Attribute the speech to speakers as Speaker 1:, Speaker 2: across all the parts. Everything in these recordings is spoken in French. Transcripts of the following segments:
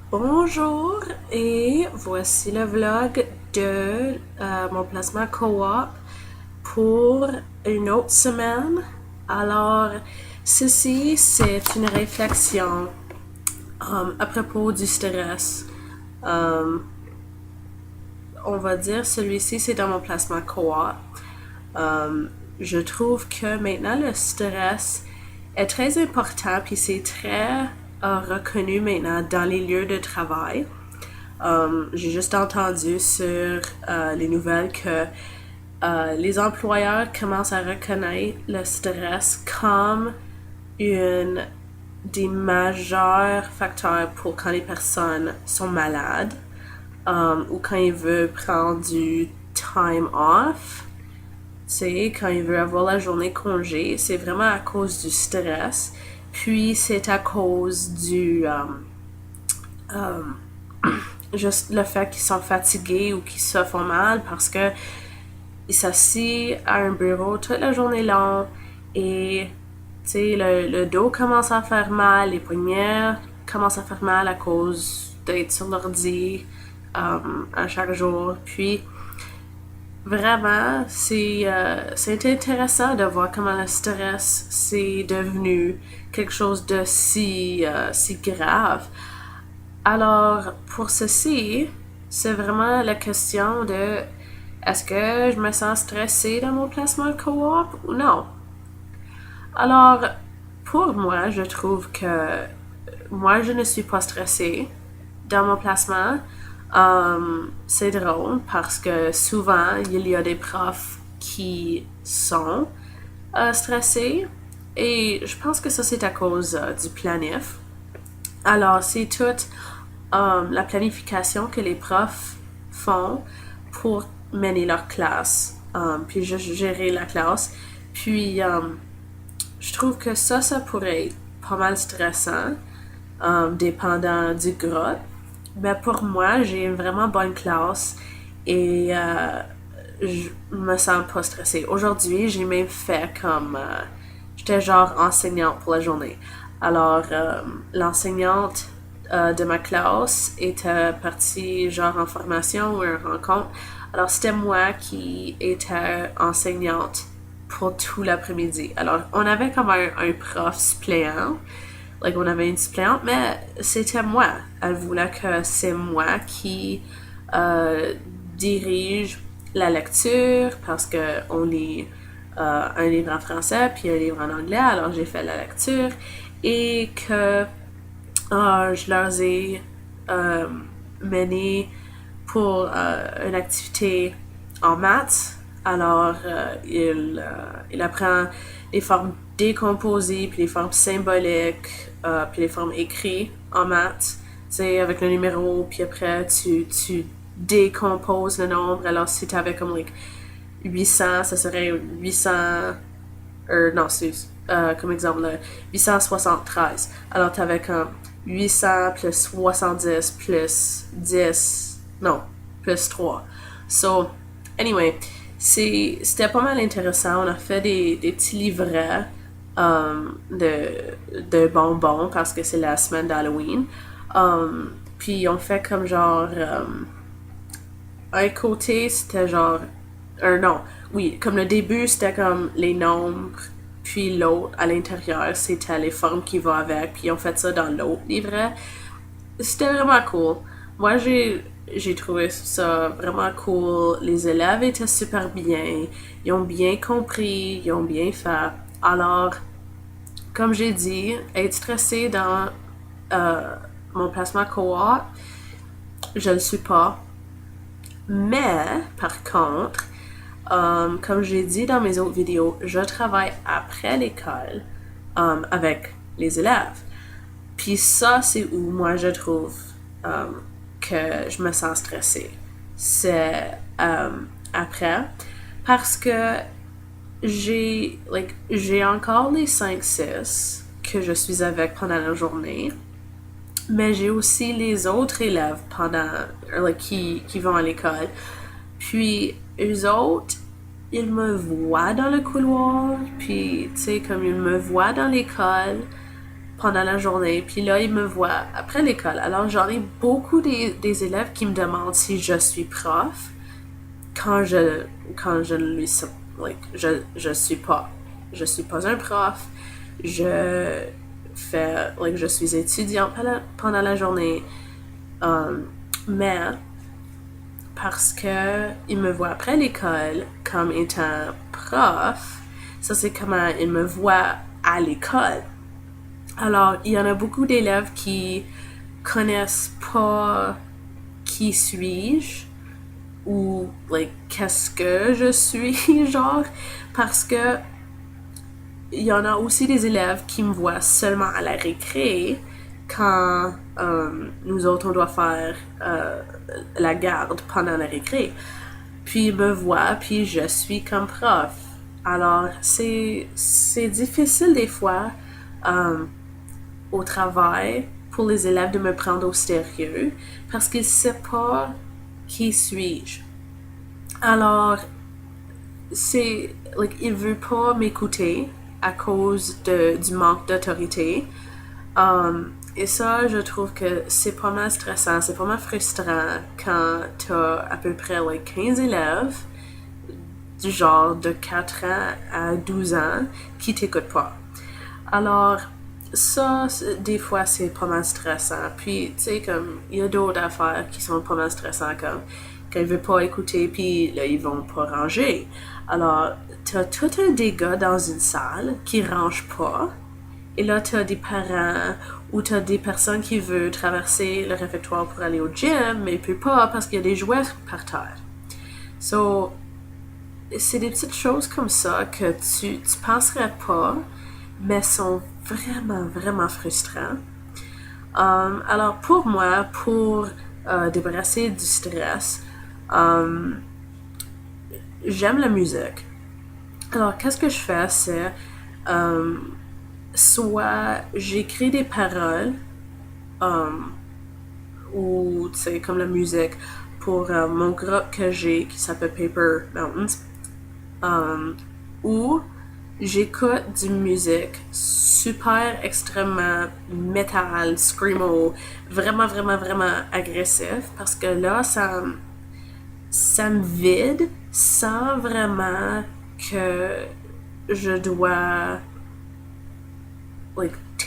Speaker 1: Bonjour et voici le vlog de mon placement co-op pour une autre semaine. Alors, ceci, c'est une réflexion à propos du stress. Um, on va dire celui-ci, c'est dans mon placement co-op. Je trouve que maintenant le stress est très important puis c'est très reconnu maintenant dans les lieux de travail. J'ai juste entendu sur les nouvelles que les employeurs commencent à reconnaître le stress comme une des majeurs facteurs pour quand les personnes sont malades ou quand ils veulent prendre du time off. Tu sais, quand il veut avoir la journée congé, c'est vraiment à cause du stress. Puis c'est à cause du juste le fait qu'ils sont fatigués ou qu'ils se font mal parce que ils s'assient à un bureau toute la journée longue et tu sais, le dos commence à faire mal, les poignets commencent à faire mal à cause d'être sur l'ordi à chaque jour. Puis vraiment, c'est intéressant de voir comment le stress c'est devenu quelque chose de si grave. Alors, pour ceci, c'est vraiment la question de est-ce que je me sens stressée dans mon placement coop ou non? Alors, pour moi, je trouve que moi, je ne suis pas stressée dans mon placement. C'est drôle parce que souvent, il y a des profs qui sont stressés et je pense que ça, c'est à cause du planif. Alors, c'est toute la planification que les profs font pour mener leur classe, puis juste gérer la classe. Puis, je trouve que ça pourrait être pas mal stressant, dépendant du groupe. Mais pour moi, j'ai une vraiment bonne classe et je me sens pas stressée. Aujourd'hui, j'ai même fait comme... j'étais genre enseignante pour la journée. Alors, l'enseignante de ma classe était partie genre en formation ou en rencontre. Alors, c'était moi qui étais enseignante pour tout l'après-midi. Alors, on avait comme un prof suppléant. Like, on avait une suppléante, mais c'était moi. Elle voulait que c'est moi qui dirige la lecture parce qu'on lit un livre en français puis un livre en anglais. Alors, j'ai fait la lecture et que je leur ai mené pour une activité en maths. Alors, il apprend les formes décomposées, puis les formes symboliques, puis les formes écrites en maths. Tu sais, avec le numéro, puis après, tu décomposes le nombre. Alors, si tu avais comme like, 800, ça serait 800 non, c'est comme exemple, 873. Alors, tu avais comme 800 plus 70 plus 10, non, plus 3. So, anyway, c'était pas mal intéressant. On a fait des petits livrets de bonbons parce que c'est la semaine d'Halloween. Puis on fait comme genre un côté c'était genre non, oui, comme le début c'était comme les nombres, puis l'autre à l'intérieur c'était les formes qui vont avec, puis on fait ça dans l'autre livret. C'était vraiment cool. Moi j'ai trouvé ça vraiment cool. Les élèves étaient super bien, ils ont bien compris, ils ont bien fait. Alors, comme j'ai dit, être stressé dans mon placement co-op, je le suis pas. Mais, par contre, comme j'ai dit dans mes autres vidéos, je travaille après l'école avec les élèves. Puis ça, c'est où moi je trouve que je me sens stressée. C'est après parce que j'ai encore les 5-6 que je suis avec pendant la journée. Mais j'ai aussi les autres élèves qui vont à l'école. Puis eux autres, ils me voient dans le couloir, puis tu sais, comme ils me voient dans l'école, pendant la journée, puis là, ils me voient après l'école. Alors, j'en ai beaucoup des élèves qui me demandent si je suis prof quand je lui, like, je suis pas. Je suis pas un prof. Je je suis étudiante pendant la journée. Mais, parce que ils me voient après l'école comme étant prof, ça c'est comment ils me voient à l'école. Alors, il y en a beaucoup d'élèves qui connaissent pas qui suis-je ou qu'est-ce que je suis, genre, parce que il y en a aussi des élèves qui me voient seulement à la récré quand nous autres on doit faire la garde pendant la récré. Puis ils me voient, puis je suis comme prof. Alors c'est difficile des fois au travail pour les élèves de me prendre au sérieux parce qu'ils ne savent pas qui suis-je. Alors, il veut pas m'écouter à cause du manque d'autorité. Et ça, je trouve que c'est pas mal stressant, c'est pas mal frustrant quand t'as à peu près 15 élèves du genre de 4 ans à 12 ans qui t'écoutent pas. Alors, ça, des fois, c'est pas mal stressant. Puis, tu sais, comme, il y a d'autres affaires qui sont pas mal stressantes, comme, quand ils veulent pas écouter, puis là, ils vont pas ranger. Alors, t'as tout un dégât dans une salle qui range pas. Et là, t'as des parents ou t'as des personnes qui veulent traverser le réfectoire pour aller au gym, mais ils peuvent pas parce qu'il y a des jouets par terre. So, c'est des petites choses comme ça que tu penserais pas, mais sont vraiment, vraiment frustrants. Alors, pour moi, pour débarrasser du stress, j'aime la musique. Alors, qu'est-ce que je fais, c'est soit j'écris des paroles ou, tu sais, comme la musique pour mon groupe que j'ai qui s'appelle Paper Mountains, ou j'écoute du musique super extrêmement metal, screamo, vraiment, vraiment, vraiment agressif parce que là, ça me vide sans vraiment que je dois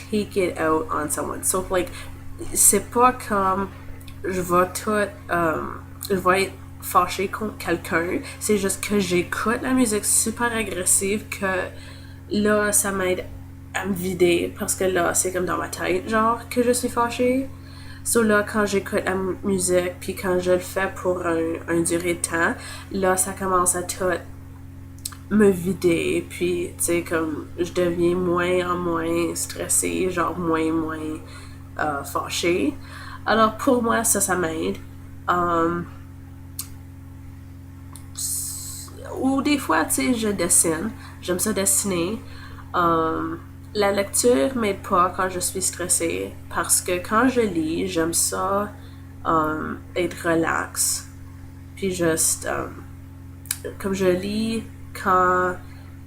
Speaker 1: take it out on someone. So c'est pas comme je vais je vais être fâchée contre quelqu'un, c'est juste que j'écoute la musique super agressive que là ça m'aide à me vider parce que là c'est comme dans ma tête genre que je suis fâchée. So là, quand j'écoute la musique, puis quand je le fais pour un durée de temps, là, ça commence à tout me vider, puis, tu sais, comme, je deviens moins en moins stressée, genre moins fâchée. Alors, pour moi, ça m'aide. Ou des fois, tu sais, je dessine. J'aime ça dessiner. La lecture m'aide pas quand je suis stressée parce que quand je lis, j'aime ça être relax. Puis juste, comme je lis quand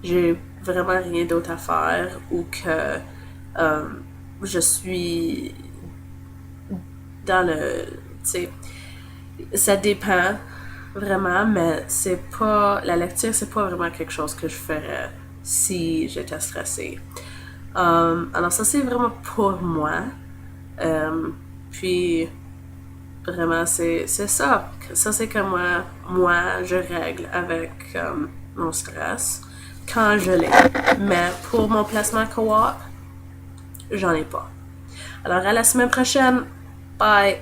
Speaker 1: j'ai vraiment rien d'autre à faire ou que je suis dans le... Tu sais, ça dépend vraiment, mais c'est pas... La lecture, c'est pas vraiment quelque chose que je ferais si j'étais stressée. Alors ça, c'est vraiment pour moi. Puis, vraiment, c'est ça. Ça, c'est comme moi, je règle avec mon stress quand je l'ai. Mais pour mon placement co-op, j'en ai pas. Alors, à la semaine prochaine. Bye!